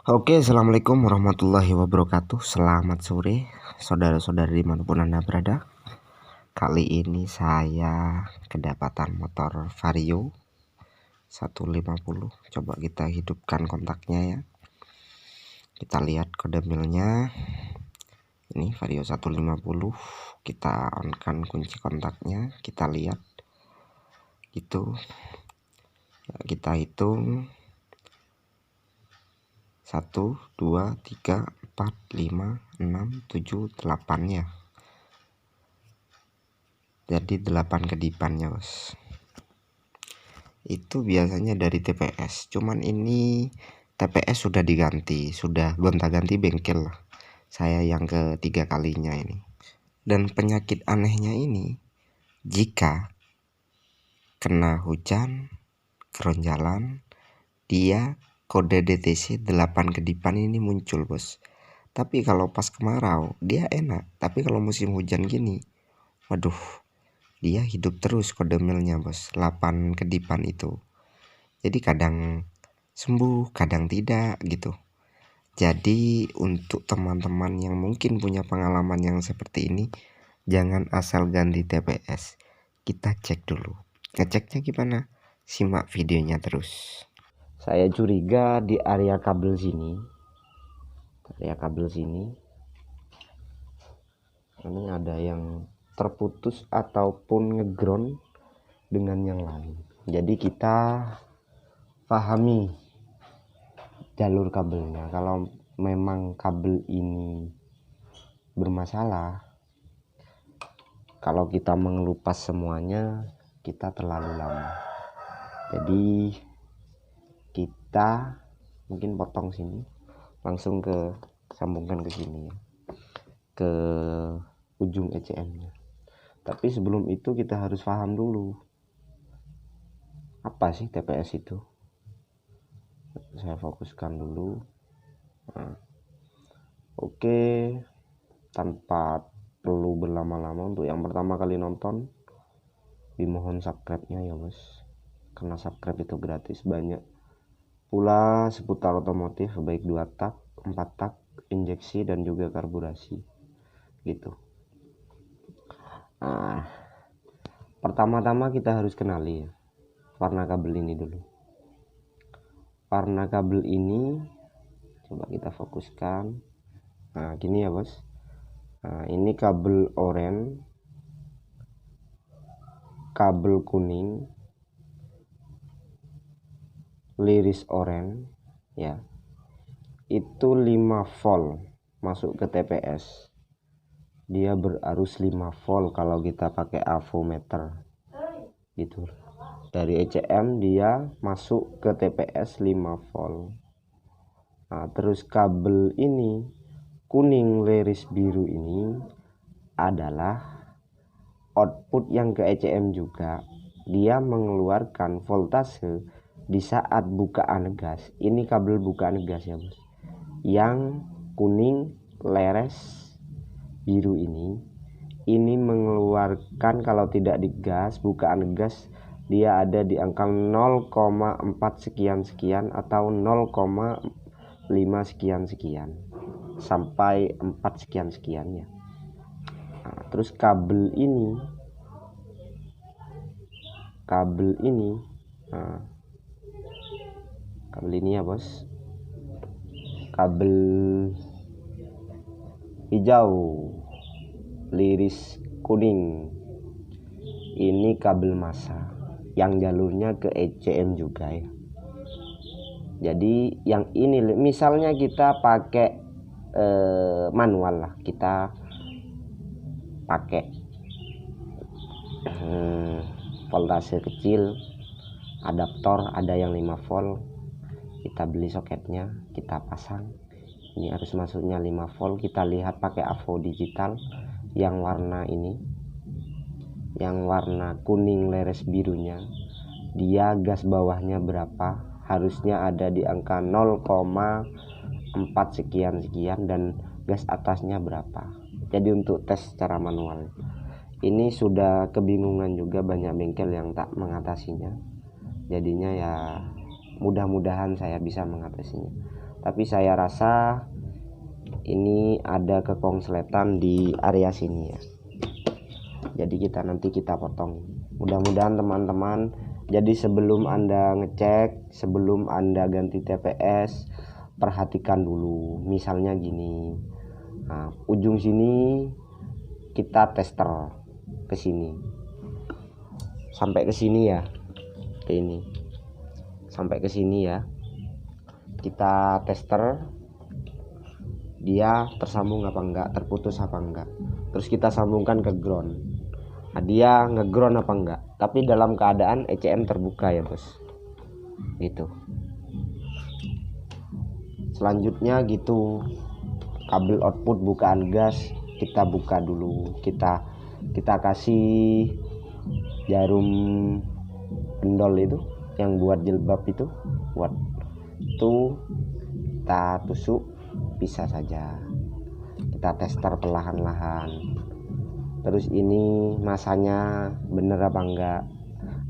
Oke, assalamualaikum warahmatullahi wabarakatuh. Selamat sore, saudara-saudari dimanapun Anda berada. Kali ini saya kedapatan motor Vario 150. Coba kita hidupkan kontaknya ya. Kita lihat kode milnya. Ini Vario 150. Kita on-kan kunci kontaknya. Kita lihat. Gitu. Ya, kita hitung 1, 2, 3, 4, 5, 6, 7, 8 ya. Jadi 8 kedipannya bos. Itu biasanya dari TPS. Cuman ini TPS sudah diganti. Sudah gonta-ganti bengkel lah. Saya yang ketiga kalinya ini. Dan penyakit anehnya ini, jika kena hujan, keronjalan, dia kode DTC 8 kedipan ini muncul bos. Tapi kalau pas kemarau dia enak. Tapi kalau musim hujan gini, waduh, dia hidup terus kode milnya bos. 8 kedipan itu. Jadi kadang sembuh, kadang tidak gitu. Jadi untuk teman-teman yang mungkin punya pengalaman yang seperti ini, jangan asal ganti TPS. Kita cek dulu. Ngeceknya gimana? Simak videonya terus. Saya curiga di area kabel sini. Ini ada yang terputus ataupun ngeground dengan yang lain. Jadi kita pahami jalur kabelnya. Kalau memang kabel ini bermasalah, kalau kita mengelupas semuanya, kita terlalu lama. Jadi kita mungkin potong sini, langsung ke sambungkan ke sini ya, ke ujung ECM-nya. Tapi sebelum itu kita harus paham dulu apa sih TPS itu. Saya fokuskan dulu. Nah, oke, tanpa perlu berlama-lama, untuk yang pertama kali nonton dimohon subscribe-nya ya bos, karena subscribe itu gratis. Banyak pula seputar otomotif, baik 2 tak, 4 tak, injeksi dan juga karburasi gitu. Nah, pertama-tama kita harus kenali ya warna kabel ini dulu. Warna kabel ini coba kita fokuskan. Nah gini ya bos. Nah ini kabel oranye, kabel kuning, liris oranye ya. Itu 5 volt masuk ke TPS. Dia berarus 5 volt kalau kita pakai avometer gitu. Dari ECM dia masuk ke TPS 5 volt. Nah, terus kabel ini kuning liris biru ini adalah output yang ke ECM juga. Dia mengeluarkan voltase di saat bukaan gas. Ini kabel bukaan gas ya bos. Yang kuning leres biru ini mengeluarkan, kalau tidak digas, bukaan gas, dia ada di angka 0,4 sekian atau 0,5 sekian sampai 4 sekian ya. Nah, terus kabel ini nah, kabel ini ya bos, kabel hijau liris kuning ini kabel massa yang jalurnya ke ECM juga ya. Jadi yang ini misalnya kita pakai manual lah, kita pakai voltase kecil, adaptor ada yang 5 volt, kita beli soketnya, kita pasang. Ini harus masuknya 5 volt. Kita lihat pakai avo digital yang warna ini, yang warna kuning leres birunya, dia gas bawahnya berapa, harusnya ada di angka 0,4 sekian dan gas atasnya berapa. Jadi untuk tes secara manual ini sudah kebingungan juga, banyak bengkel yang tak mengatasinya. Jadinya ya mudah-mudahan saya bisa mengatasinya. tapi saya rasa ini ada kekonsletan di area sini ya. Jadi nanti kita potong. Mudah-mudahan teman-teman, jadi sebelum Anda ngecek, sebelum Anda ganti TPS, perhatikan dulu. Misalnya gini, nah, ujung sini kita tester ke sini, sampai ke sini ya, ke ini, sampai ke sini ya. Kita tester dia tersambung apa enggak, terputus apa enggak. Terus kita sambungkan ke ground. Nah, dia ngeground apa enggak, tapi dalam keadaan ECM terbuka ya bos, gitu. Selanjutnya gitu, kabel output bukaan gas kita buka dulu, kita kasih jarum pendol itu yang buat jilbab itu, buat itu kita tusuk, bisa saja kita tester perlahan-lahan. Terus ini masanya bener apa enggak,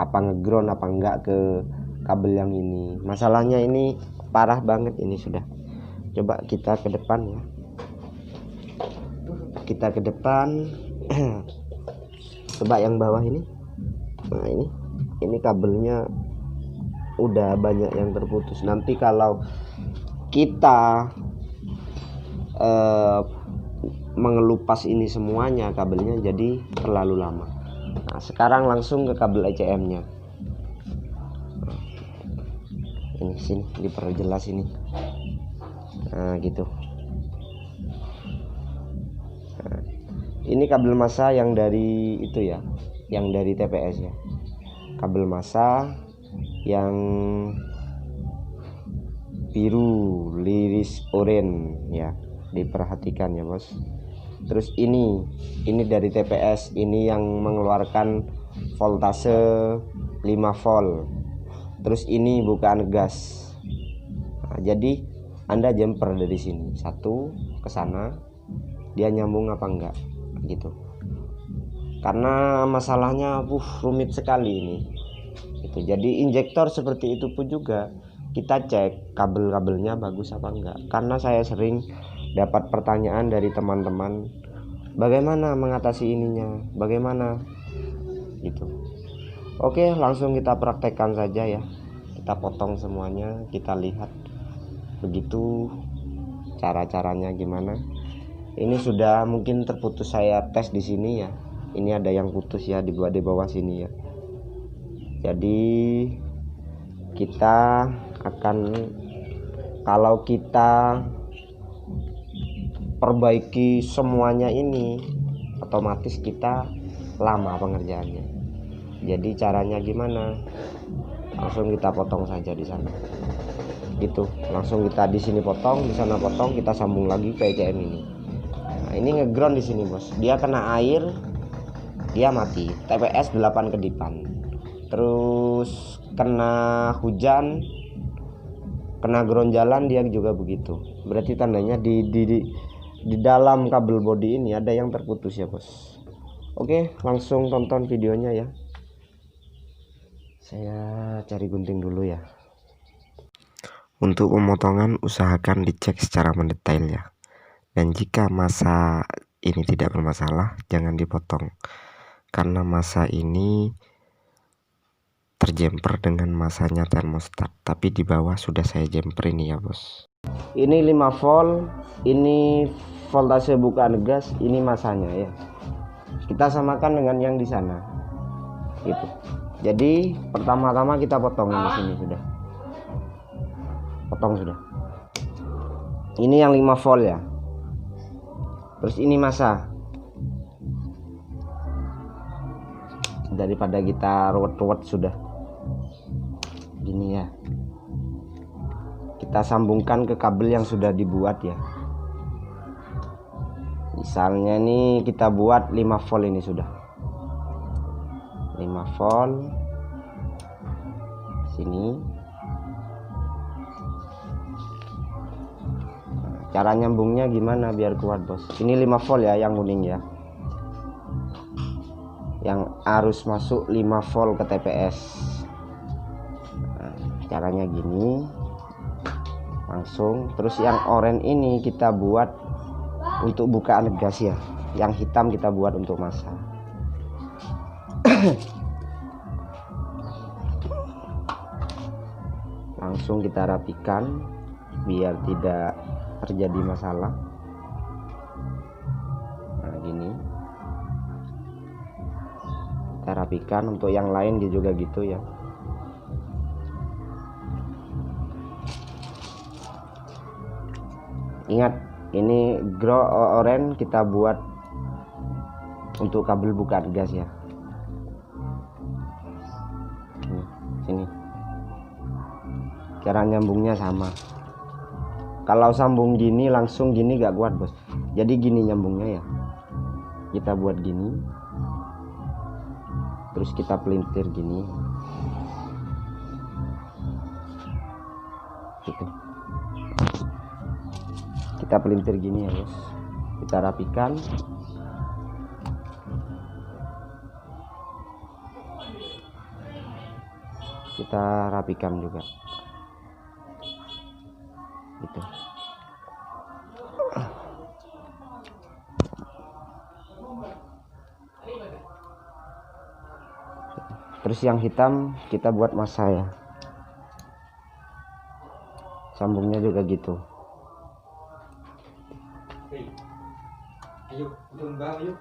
apa ngeground apa enggak ke kabel yang ini. Masalahnya ini parah banget ini sudah. Coba kita ke depan ya, kita ke depan. Coba yang bawah ini. Nah ini kabelnya udah banyak yang terputus. Nanti kalau kita mengelupas ini semuanya kabelnya, jadi terlalu lama. Nah, sekarang langsung ke kabel ECM nya. Ini sini diperjelas ini. Nah gitu. Nah, ini kabel massa yang dari itu ya, yang dari TPS ya, kabel massa yang biru liris orange ya, diperhatikan ya bos. Terus ini dari TPS, ini yang mengeluarkan voltase 5 volt. Terus ini bukaan gas. Nah, jadi Anda jumper dari sini satu ke sana, dia nyambung apa enggak gitu. Karena masalahnya rumit sekali ini. Gitu. Jadi injektor seperti itu pun juga kita cek kabel-kabelnya bagus apa enggak. Karena saya sering dapat pertanyaan dari teman-teman, bagaimana mengatasi ininya, bagaimana gitu. Oke, langsung kita praktekkan saja ya. Kita potong semuanya, kita lihat begitu cara-caranya gimana. Ini sudah mungkin terputus, saya tes di sini ya. Ini ada yang putus ya di bawah sini ya. Jadi kita akan, kalau kita perbaiki semuanya ini, otomatis kita lama pengerjaannya. Jadi caranya gimana? Langsung kita potong saja di sana. Gitu. Langsung kita di sini potong, di sana potong, kita sambung lagi ke ECM ini. Nah, ini ngeground di sini, bos. Dia kena air, dia mati. TPS 8 kedipan. Terus kena hujan, kena ground jalan, dia juga begitu. Berarti tandanya di dalam kabel bodi ini ada yang terputus ya bos. Oke, langsung tonton videonya ya. Saya cari gunting dulu ya. Untuk pemotongan usahakan dicek secara mendetail ya. Dan jika massa ini tidak bermasalah, jangan dipotong. Karena massa ini terjemper dengan massanya termostat, tapi di bawah sudah saya jemper ini ya bos. Ini 5 volt, ini voltase bukaan gas, ini masanya ya. Kita samakan dengan yang di sana. Gitu. Jadi pertama-tama kita potong di sini sudah. Potong sudah. Ini yang 5 volt ya. Terus ini massa. Daripada kita ruwet-ruwet sudah. Gini ya. Kita sambungkan ke kabel yang sudah dibuat ya. Misalnya nih kita buat 5 volt ini sudah. 5 volt sini. Nah, cara nyambungnya gimana biar kuat bos? Ini 5 volt ya, yang kuning ya. Yang arus masuk 5 volt ke TPS. Nah, caranya gini. langsung. Terus yang oranye ini kita buat untuk bukaan gas ya, yang hitam kita buat untuk masa. Langsung kita rapikan biar tidak terjadi masalah. Nah gini kita rapikan. Untuk yang lain juga gitu ya. Ingat, ini oranye kita buat untuk kabel bukaan gas ya. Sini cara nyambungnya sama. Kalau sambung gini langsung gini gak kuat bos, jadi gini nyambungnya ya, kita buat gini terus kita pelintir gini gitu. Kita pelintir gini ya bos, kita rapikan. Kita rapikan juga gitu. Terus yang hitam kita buat masa ya, sambungnya juga gitu. Ayo, tumbang yuk.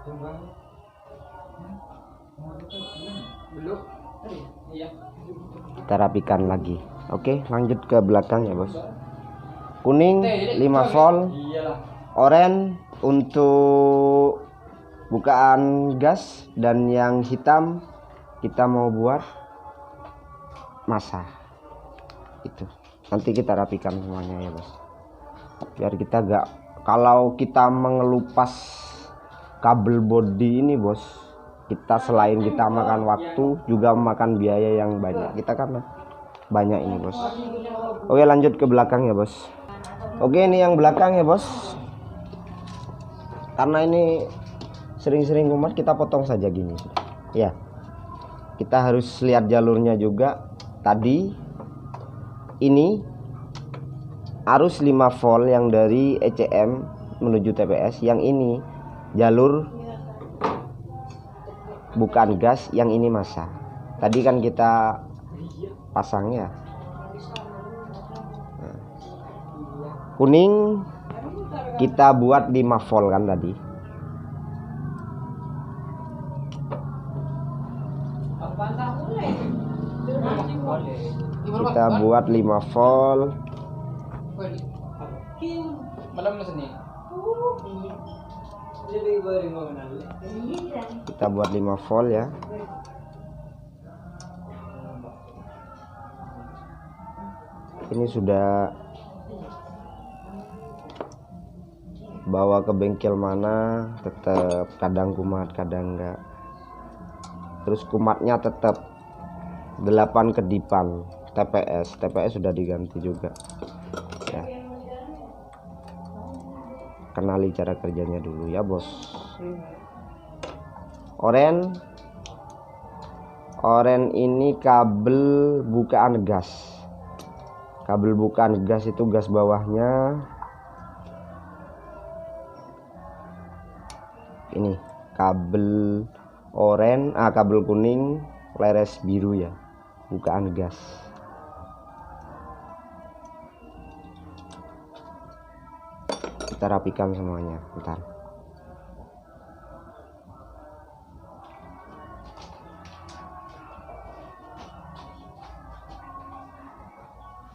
Tumbang. Belum. Iya. Kita rapikan lagi. Oke, lanjut ke belakang ya bos. Kuning 5 volt, oranye untuk bukaan gas, dan yang hitam kita mau buat masa. Itu nanti kita rapikan semuanya ya bos, biar kita gak, kalau kita mengelupas kabel body ini bos, kita selain kita makan waktu juga makan biaya yang banyak. Kita karena banyak ini bos. Oke, lanjut ke belakang ya bos. Oke, ini yang belakang ya bos. Karena ini sering-sering kumat, kita potong saja gini ya. Kita harus lihat jalurnya juga. Tadi ini arus 5 volt yang dari ECM menuju TPS, yang ini jalur bukan gas, yang ini masa. Tadi kan kita pasangnya. Nah, kuning kita buat 5 volt kan tadi. Kita buat 5 volt. Kita buat 5 volt ya. Ini sudah bawa ke bengkel mana tetap kadang kumat kadang enggak. Terus kumatnya tetap 8 kedipan TPS sudah diganti juga ya. Kenali cara kerjanya dulu ya bos. Oranye ini kabel bukaan gas. Kabel bukaan gas itu gas bawahnya ini, kabel oranye, kabel kuning leres biru ya, bukaan gas. Kita rapikan semuanya, bentar.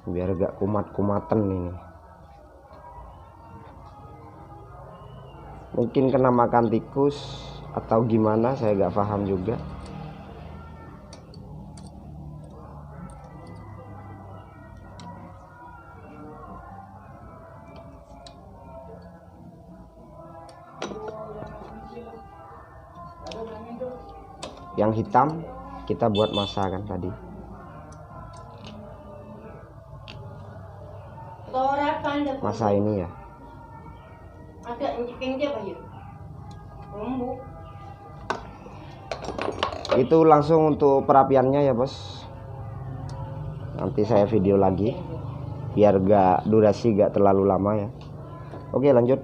Biar gak kumat-kumatan ini. Mungkin kena makan tikus atau gimana, saya gak paham juga. Yang hitam kita buat masa kan tadi. Masa ini ya. Itu langsung untuk perapiannya ya bos. Nanti saya video lagi. biar durasi gak terlalu lama ya. Oke, lanjut.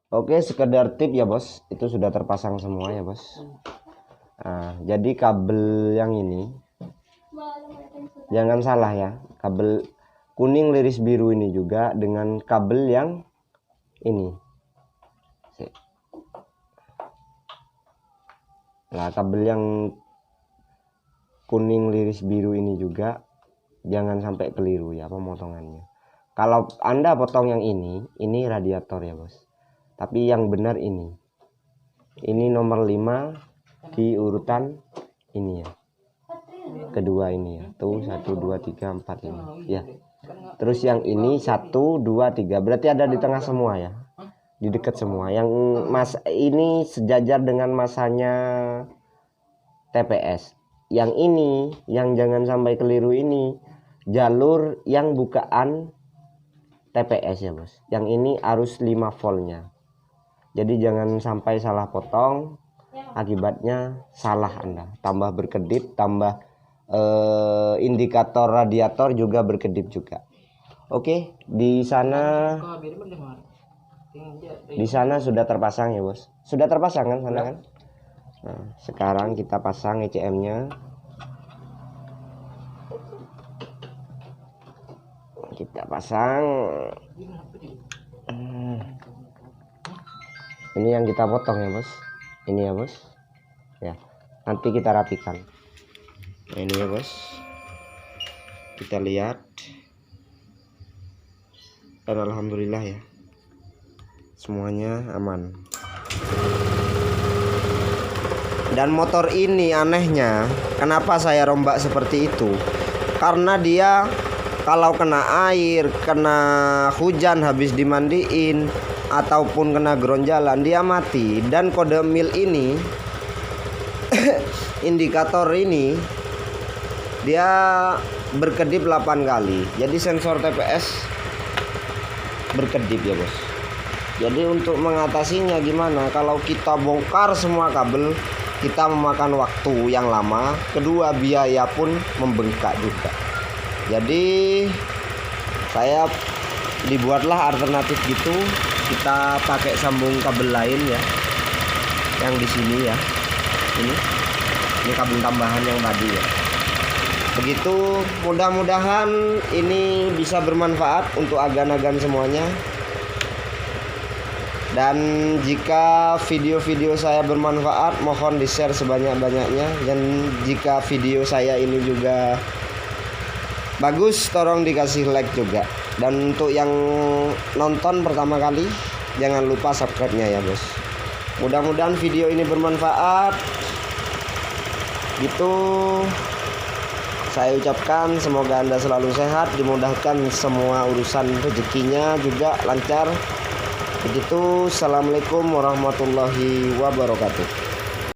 Oke, sekedar tip ya bos, itu sudah terpasang semua ya bos. Nah, jadi kabel yang ini jangan salah ya, kabel kuning liris biru ini juga dengan kabel yang ini. Nah, kabel yang kuning liris biru ini juga jangan sampai keliru ya pemotongannya. Kalau Anda potong yang ini radiator ya bos. Tapi yang benar ini nomor 5 di urutan ini ya. Kedua ini ya. Tuh 1 2 3 4 5 ya. Terus yang ini 1 2 3 berarti ada di tengah semua ya. Di dekat semua. Yang ini sejajar dengan masanya TPS. Yang ini yang jangan sampai keliru ini jalur yang bukaan TPS ya bos. Yang ini arus 5 voltnya. Jadi jangan sampai salah potong, akibatnya salah Anda. Tambah berkedip, tambah indikator radiator juga berkedip juga. Oke, di sana sudah terpasang ya bos. Sudah terpasang kan sana kan? Nah, sekarang kita pasang ECM-nya. Kita pasang. Ini yang kita potong ya bos. Ini ya bos. Ya, nanti kita rapikan. Nah, ini ya bos. Kita lihat. Dan alhamdulillah ya, semuanya aman. Dan motor ini anehnya, kenapa saya rombak seperti itu? Karena dia kalau kena air, kena hujan habis dimandiin, ataupun kena geronjalan dia mati. Dan kode mil ini indikator ini dia berkedip 8 kali. Jadi sensor TPS berkedip ya bos. Jadi untuk mengatasinya gimana? Kalau kita bongkar semua kabel, kita memakan waktu yang lama. Kedua, biaya pun membengkak juga. Jadi saya dibuatlah alternatif gitu. Kita pakai sambung kabel lain ya, yang di sini ya. Ini kabel tambahan yang tadi ya. Begitu, mudah-mudahan ini bisa bermanfaat untuk agan-agan semuanya. Dan jika video-video saya bermanfaat, mohon di-share sebanyak-banyaknya. Dan jika video saya ini juga bagus, tolong dikasih like juga. Dan untuk yang nonton pertama kali, jangan lupa subscribe-nya ya bos. Mudah-mudahan video ini bermanfaat. Gitu saya ucapkan, semoga Anda selalu sehat, dimudahkan semua urusan rezekinya juga lancar. Begitu, assalamualaikum warahmatullahi wabarakatuh.